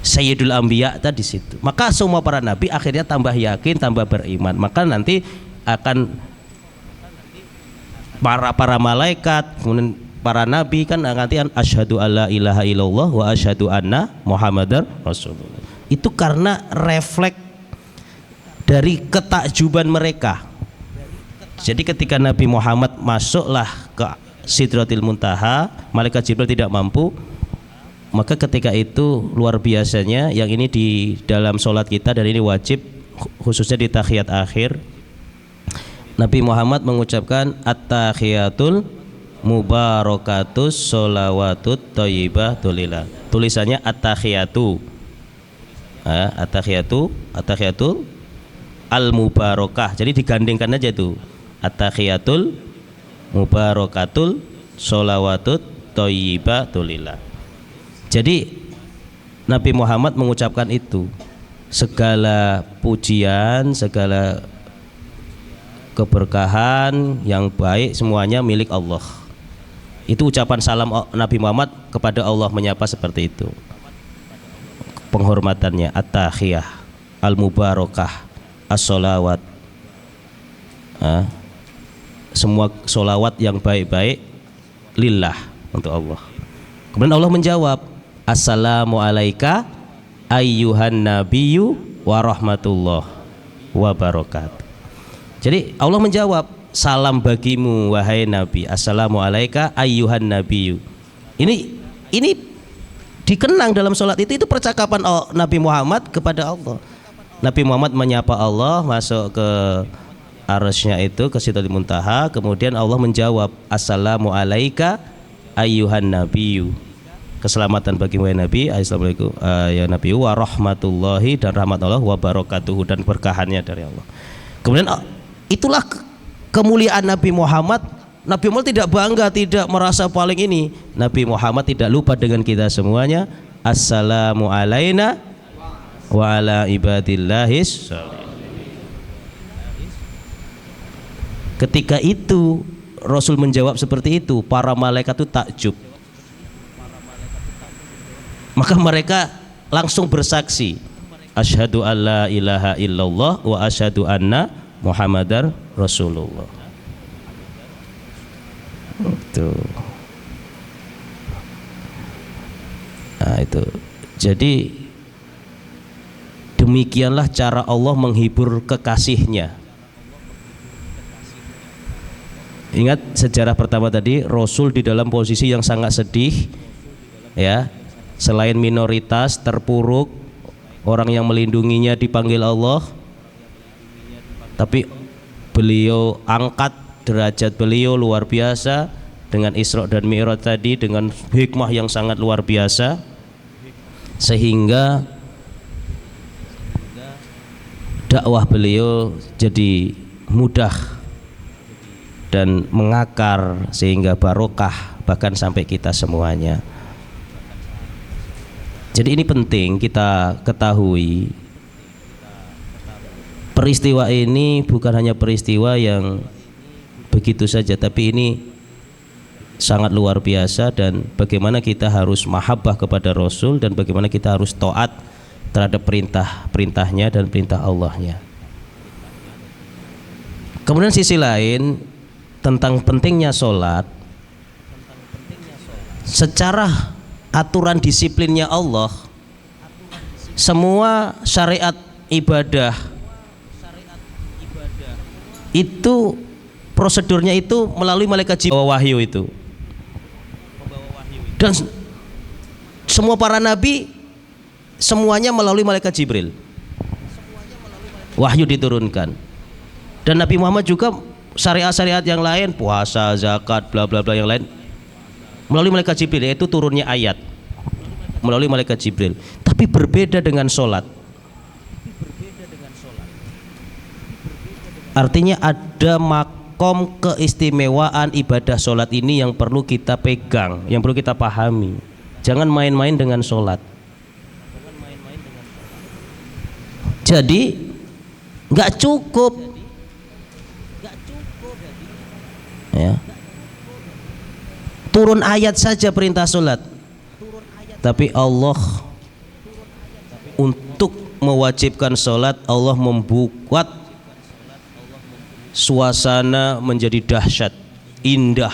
Sayyidul Anbiya tadi situ. Maka semua para nabi akhirnya tambah yakin, tambah beriman. Maka nanti akan para malaikat, kemudian para nabi kan nanti asyhadu alla ilaha illallah wa asyhadu anna Muhammadar Rasulullah. Itu karena refleks dari ketakjuban mereka. Jadi ketika Nabi Muhammad masuklah ke Sidratil Muntaha, malaikat Jibril tidak mampu, maka ketika itu luar biasanya, yang ini di dalam sholat kita dan ini wajib, khususnya di tahiyat akhir, Nabi Muhammad mengucapkan at-tahiyatul mubarakatus sholawatut thayyibatul lillah. Tulisannya at-tahiyatu, at-tahiyatul al-mubarakah. Jadi digandengkan aja tuh, at-tahiyatul mubarakatul sholawatut thayyibatul lillah. Jadi Nabi Muhammad mengucapkan itu, segala pujian, segala keberkahan yang baik semuanya milik Allah. Itu ucapan salam Nabi Muhammad kepada Allah, menyapa seperti itu. Penghormatannya at-tahiyah al-mubarakah as-sholawat, semua sholawat yang baik-baik lillah, untuk Allah. Kemudian Allah menjawab, assalamu alaika ayyuhan nabiyyu wa rahmatullah wa barakatuh. Jadi Allah menjawab, salam bagimu wahai Nabi, assalamu alaika ayyuhan nabiyyu. Ini dikenang dalam sholat itu percakapan Nabi Muhammad kepada Allah. Nabi Muhammad menyapa Allah, masuk ke arsy-Nya itu, ke Sidratil Muntaha, kemudian Allah menjawab, assalamu alaika ayyuhan nabiyyu. Keselamatan bagi wahai Nabi, assalamualaikum ya Nabi, wa rahmatullahi, dan rahmat Allah, wa barakatuhu, dan berkahannya dari Allah. Kemudian itulah kemuliaan Nabi Muhammad. Nabi Muhammad tidak bangga, tidak merasa paling ini. Nabi Muhammad tidak lupa dengan kita semuanya. Assalamu alaina wa ala ibadillahis sholihin. Ketika itu Rasul menjawab seperti itu, para malaikat itu takjub. Maka mereka langsung bersaksi, asyhadu alla ilaha illallah wa asyhadu anna Muhammadar Rasulullah. Itu. Nah, itu. Jadi demikianlah cara Allah menghibur kekasihnya. Ingat sejarah pertama tadi, Rasul di dalam posisi yang sangat sedih, ya, selain minoritas, terpuruk, orang yang melindunginya dipanggil Allah, tapi beliau angkat derajat beliau luar biasa dengan Isra dan Mi'raj tadi, dengan hikmah yang sangat luar biasa, sehingga dakwah beliau jadi mudah dan mengakar, sehingga barokah bahkan sampai kita semuanya. Jadi ini penting kita ketahui, peristiwa ini bukan hanya peristiwa yang begitu saja, tapi ini sangat luar biasa, dan bagaimana kita harus mahabbah kepada Rasul, dan bagaimana kita harus taat terhadap perintahnya dan perintah Allahnya. Kemudian sisi lain tentang pentingnya sholat, secara aturan disiplinnya Allah, semua syariat ibadah itu prosedurnya itu melalui malaikat Jibril, wahyu itu. Dan semua para nabi semuanya melalui malaikat Jibril. Wahyu diturunkan. Dan Nabi Muhammad juga syariat-syariat yang lain, puasa, zakat, bla bla bla yang lain melalui malaikat Jibril, yaitu turunnya ayat melalui malaikat Jibril. Tapi berbeda dengan sholat. Artinya ada makom keistimewaan ibadah sholat ini yang perlu kita pegang, yang perlu kita pahami. Jangan main-main dengan sholat. Jadi nggak cukup, ya, turun ayat saja perintah sholat, tapi Allah untuk mewajibkan sholat, Allah membuat suasana menjadi dahsyat, indah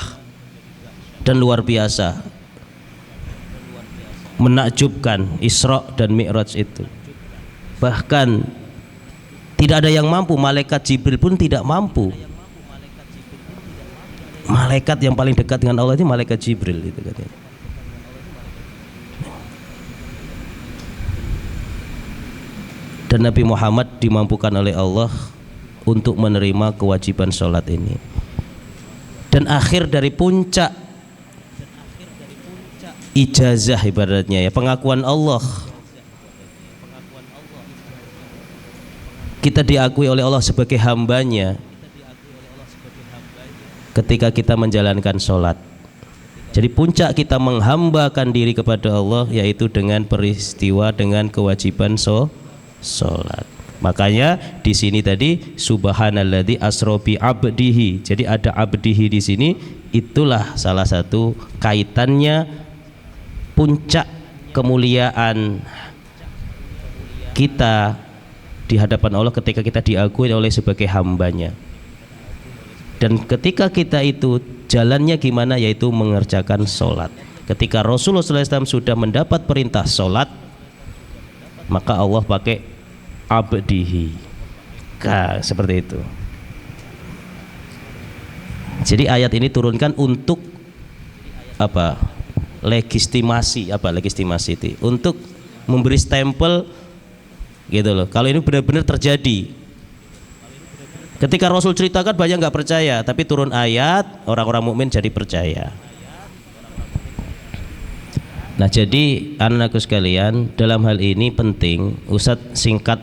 dan luar biasa, menakjubkan Isra dan Mi'raj itu. Bahkan tidak ada yang mampu, malaikat Jibril pun tidak mampu. Malaikat yang paling dekat dengan Allah itu malaikat Jibril itu katanya. Dan Nabi Muhammad dimampukan oleh Allah untuk menerima kewajiban sholat ini. Dan akhir dari puncak ijazah ibaratnya, ya, pengakuan Allah, kita diakui oleh Allah sebagai hambanya ketika kita menjalankan sholat. Jadi puncak kita menghambakan diri kepada Allah yaitu dengan peristiwa, dengan kewajiban sholat. Makanya di sini tadi subhanalladzi asra bi abdihi. Jadi ada abdihi di sini, itulah salah satu kaitannya puncak kemuliaan kita di hadapan Allah ketika kita diakui oleh sebagai hambanya. Dan ketika kita itu jalannya gimana, yaitu mengerjakan sholat. Ketika Rasulullah SAW sudah mendapat perintah sholat, maka Allah pakai abdihi, seperti itu. Jadi ayat ini turunkan untuk apa? Legitimasi, itu untuk memberi stempel gitu loh. Kalau ini benar-benar terjadi. Ketika Rasul ceritakan banyak nggak percaya, tapi turun ayat, orang-orang mukmin jadi percaya. Nah, jadi anak-anakku sekalian, dalam hal ini penting Ustadz singkat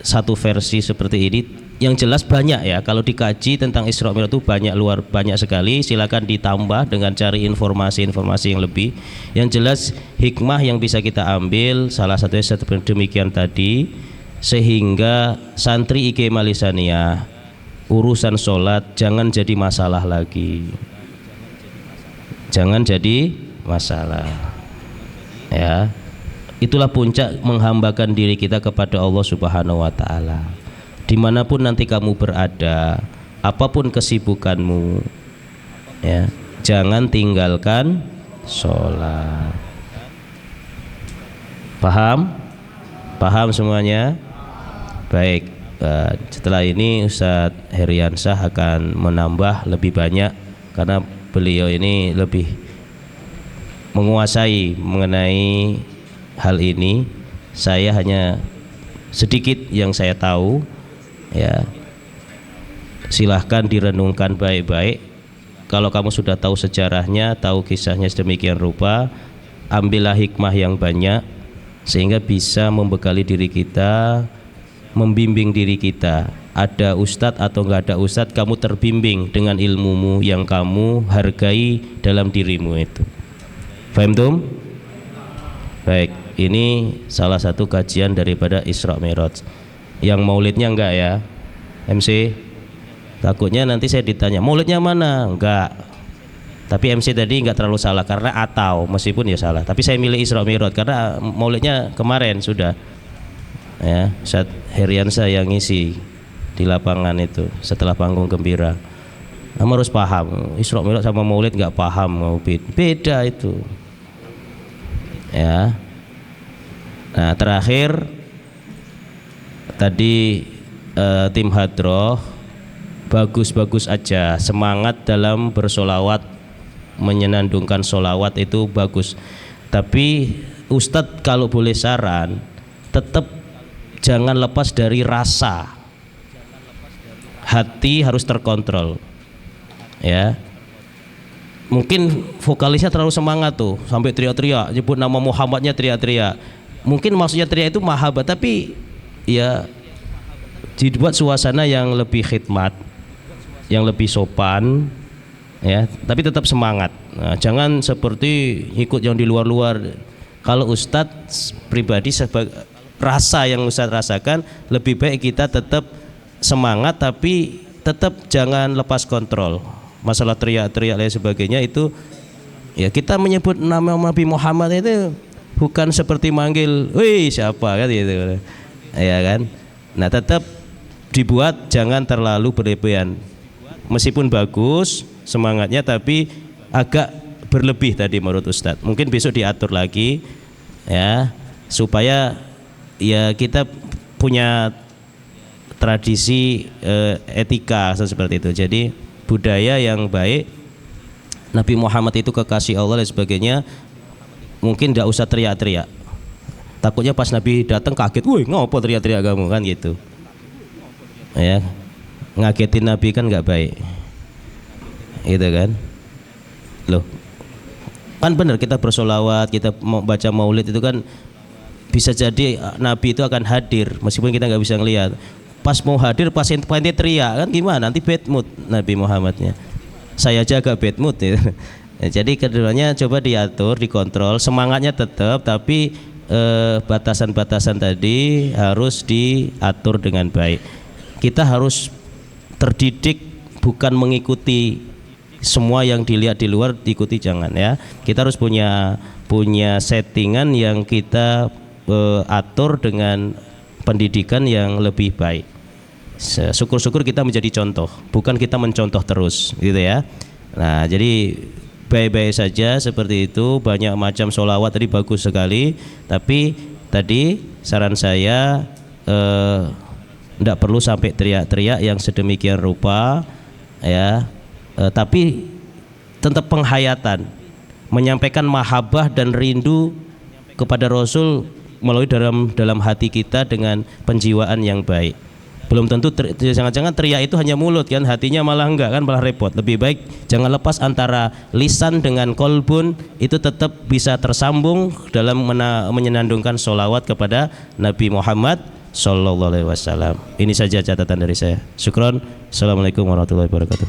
satu versi seperti ini. Yang jelas banyak ya, kalau dikaji tentang Isra Mi'raj itu banyak sekali. Silakan ditambah dengan cari informasi-informasi yang lebih. Yang jelas hikmah yang bisa kita ambil salah satunya seperti demikian tadi, sehingga santri IG Malisania urusan sholat jangan jadi masalah lagi, jangan jadi masalah, ya. Itulah puncak menghambakan diri kita kepada Allah Subhanahu wa Ta'ala. Dimanapun nanti kamu berada, apapun kesibukanmu, ya, jangan tinggalkan sholat. Paham? Paham semuanya? Baik. Setelah ini Ustadz Heriansyah akan menambah lebih banyak karena beliau ini lebih menguasai mengenai hal ini. Saya hanya sedikit yang saya tahu, ya. Silahkan direnungkan baik-baik. Kalau kamu sudah tahu sejarahnya, tahu kisahnya sedemikian rupa, ambillah hikmah yang banyak sehingga bisa membekali diri kita, membimbing diri kita. Ada ustadz atau enggak ada ustadz, kamu terbimbing dengan ilmumu yang kamu hargai dalam dirimu itu. Paham tum? Baik, ini salah satu kajian daripada Isra Mi'raj. Yang maulidnya enggak ya, MC? Takutnya nanti saya ditanya maulidnya mana? Enggak. Tapi MC tadi enggak terlalu salah karena atau meskipun ya salah. Tapi saya milih Isra Mi'raj karena maulidnya kemarin sudah. Ya, Ustadz Heriansyah yang ngisi di lapangan itu setelah panggung gembira. Kamu harus paham, Isra Mi'raj sama maulid nggak paham, beda itu. Ya. Nah, terakhir tadi tim hadroh bagus-bagus aja, semangat dalam bersolawat menyenandungkan sholawat itu bagus. Tapi Ustadz kalau boleh saran, tetap jangan lepas dari rasa. Hati harus terkontrol. Ya. Mungkin vokalisnya terlalu semangat tuh, sampai teriak-teriak, nyebut nama Muhammadnya teriak-teriak. Mungkin maksudnya teriak itu mahabbah, tapi ya dibuat suasana yang lebih khidmat, yang lebih sopan, ya, tapi tetap semangat. Nah, jangan seperti ikut yang di luar-luar. Kalau Ustadz pribadi rasa yang Ustadz rasakan, lebih baik kita tetap semangat, tapi tetap jangan lepas kontrol. Masalah teriak-teriak dan sebagainya itu, ya kita menyebut nama Nabi Muhammad itu bukan seperti manggil, wih siapa kan gitu, ya kan. Nah tetap dibuat jangan terlalu berlebihan. Meskipun bagus semangatnya, tapi agak berlebih tadi menurut Ustadz. Mungkin besok diatur lagi, ya, supaya ya kita punya tradisi etika seperti itu. Jadi budaya yang baik, Nabi Muhammad itu kekasih Allah dan sebagainya, mungkin tidak usah teriak-teriak. Takutnya pas Nabi datang kaget, woi ngopo teriak-teriak kamu kan gitu. Ya, ngagetin Nabi kan nggak baik, gitu kan. Loh, kan benar kita bersolawat, kita mau baca maulid itu kan bisa jadi Nabi itu akan hadir meskipun kita nggak bisa ngelihat. Pas mau hadir, pas ente teriak kan gimana? Nanti bad mood Nabi Muhammadnya. Saya jaga bad mood ya. Jadi keduanya coba diatur, dikontrol, semangatnya tetap, tapi batasan-batasan tadi harus diatur dengan baik. Kita harus terdidik, bukan mengikuti semua yang dilihat di luar diikuti, jangan ya. Kita harus punya settingan yang kita atur dengan pendidikan yang lebih baik. Syukur-syukur kita menjadi contoh, bukan kita mencontoh terus, gitu ya. Nah, jadi baik-baik saja seperti itu. Banyak macam sholawat tadi bagus sekali, tapi tadi saran saya tidak perlu sampai teriak-teriak yang sedemikian rupa, ya. Tapi tetap penghayatan, menyampaikan mahabbah dan rindu kepada Rasul melalui dalam hati kita dengan penjiwaan yang baik. Belum tentu jangan-jangan teriak itu hanya mulut kan, hatinya malah enggak kan, malah repot. Lebih baik jangan lepas antara lisan dengan kolbun, itu tetap bisa tersambung dalam menyenandungkan sholawat kepada Nabi Muhammad Sallallahu Alaihi Wasallam. Ini saja catatan dari saya. Syukron. Assalamualaikum warahmatullahi wabarakatuh.